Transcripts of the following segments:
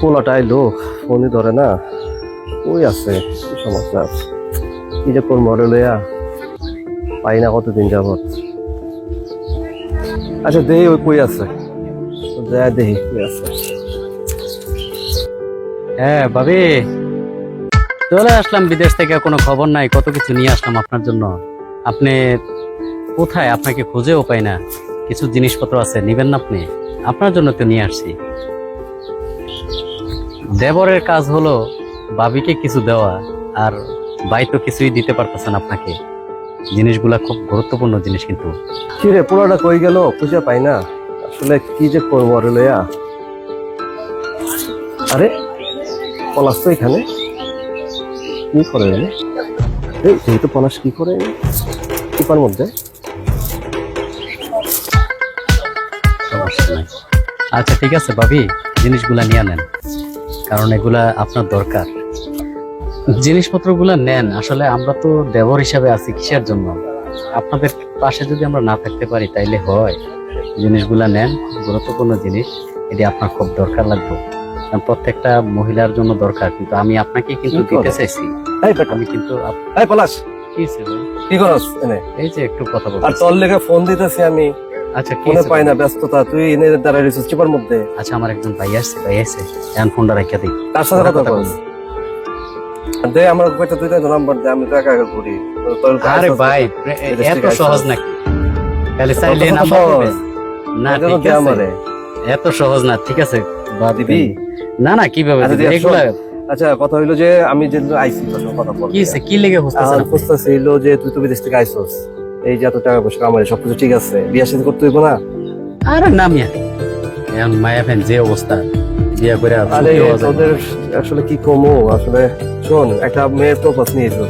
পোলাটা আইলো, ফোনই ধরে না। ওই আছে, কি সমস্যা আছে, কি যে করবো ওরে লইয়া, পাই না কতদিন যাবত। আচ্ছা দেহি ওই কই আছে, দেহি কই আছে। হ্যাঁ ভাবি, চলে আসলাম বিদেশ থেকে, কোনো খবর নাই, কত কিছু নিয়ে আসলাম আপনার জন্য। আপনি কোথায়? আপনাকে খুঁজেও পাই না। কিছু জিনিসপত্র আছে, নিবেন না আপনি? আপনার জন্য তো নিয়ে আসছি। দেবরের কাজ হলো ভাবিকে কিছু দেওয়া, আর ভাই তো কিছুই দিতে পারতেছেন আপনাকে। জিনিসগুলা খুব গুরুত্বপূর্ণ জিনিস কিন্তু। কি রে, পোলাটা কই গেল, খুঁজে পাই না। আসলে কি যে করবো ওরে লইয়া। আরে পলাশ তো এখানে, কি করে এনে? এই তো পলাশ কি করে কুপার মধ্যে? সমস্যা নাই। আচ্ছা ঠিক আছে ভাবি, জিনিসগুলা নিয়ে নেন, কারণ এগুলা আপনার দরকার। জিনিসপত্রগুলা নেন। আসলে আমরা তো দেবর হিসাবে আছি কিসের জন্য? আপনাদের পাশে যদি আমরা না থাকতে পারি তাইলে হয়? জিনিসগুলা নেন, খুব গুরুত্বপূর্ণ জিনিস, এটি আপনার খুব দরকার লাগবে। কারণ প্রত্যেকটা মহিলার জন্য দরকার, কিন্তু আমি আপনাকে কিন্তু দিতে চাইছি। আমি কিন্তু এই পলাশ, কি হইছে ভাই? কি করস এনে? এই যে একটু কথা আর বলছি। তোর লেগে ফোন দিতেছি আমি, আচ্ছা কি ফোনে হইছে পাই ভাই? না, ব্যস্ততা। তুই এনে দাঁড়ায় রয়েছিস চিপার মধ্যে। আচ্ছা আমার একজন ভাই আসছে, এখন ফোনটা রাখিয়া দিই। তার সাথে কথা কথা বল। বলি। দে আমার কয়টা দুইটা নাম্বার দে, আমি তো একা একা ঘুরি। তোর আরে ভাই, এত সহজ নাকি? খালি চাইলে কথা নাম্বার বল। দিবে? না এজন্য ঠিক দে আছে, আমারে। এত সহজ না। ঠিক আছে বাদ দিবি? দিবি। না না, কিভাবে আচ্ছা, দিবি? দেখ, এগুলা আচ্ছা কথা হইলো যে আমি যে আইসি তোর সঙ্গে কথা বল। কি হইছে? কি লেগে খুঁজতেছেন আর আপনি? খুঁজতেছিল যে তুই তো বিদেশ থেকে আইসস, এই যে এত টাকা পয়সা কামাই সবকিছু ঠিক আছে, বিয়া শাদী করতে হইব না? আরে না মিয়া, এখন মায়া ফ্যান যে অবস্থা, বিয়া করে আর আরে সুখী হওয়া যায় না। তোদের আসলে কি কমো, আসলে শোন, একটা মেয়ের তো পছন্দ হয়েছে,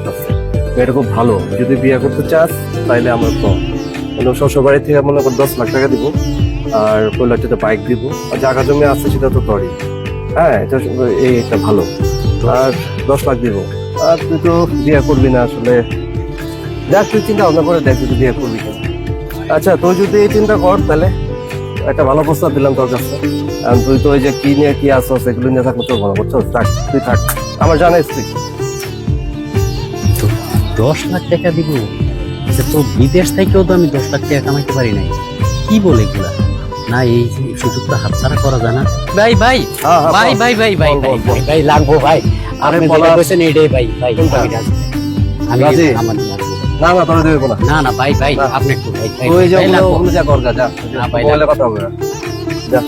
মেয়েটা খুব ভালো। যদি বিয়ে করতে চাস তাইলে আমার কম, মানে শ্বশুর বাড়ি থেকে মনে কর 10 লাখ টাকা দিব, আর 4 লাখ টাকা বাইক দিব, আর জায়গা জমি আছে সেটা তো তোরই। হ্যাঁ, এটা ভালো। আর 10 লাখ দিব। আর তুই তো বিয়ে করবি না আসলে, দেখ তুই চিন্তা ভাবনা করে দেখ যদি বিয়ে করবি কিনা। আচ্ছা তুই যদি এই চিন্তা কর তাহলে একটা ভালো প্রস্তাব দিলাম তোর কাছে। কারণ তুই তো ওই যে কি নিয়ে কি আসো সেগুলো নিয়ে থাকলে তোর ভালো করছো। থাক, তুই থাক, আমার জানাইস তুই। তো 10 লাখ টাকা দিব? আচ্ছা, তো বিদেশ থেকেও তো আমি 10 লাখ টাকা কামাইতে পারি নাই। কি বলে এগুলা? না এই যে সুযোগটা হাতছাড়া করা যায় না। ভাই ভাই হ্যাঁ, হ্যাঁ, ভাই বল। ভাই ভাই ভাই বল, ভাই বল, বল। ভাই ভাই লাগবো ভাই। আরে আপনি বলা- যেটা কইছেন এইটাই ভাই ভাই। কোনটা? আমি রাজি। আমি রাজি? আমার লাগবো। না না, তোরা দেবো না। না না ভাই ভাই, না। আপনি একটু ভাই ভাই তুই যে ভাই, লাগবো। ওগুলো যা কর গা, যা না, ভাই, মোবাইলে কথা হবে না। যা।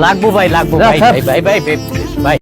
লাগবো ভাই, লাগবো যা, ভাই যা। ভাই ভাই ভাই ভাই ভাই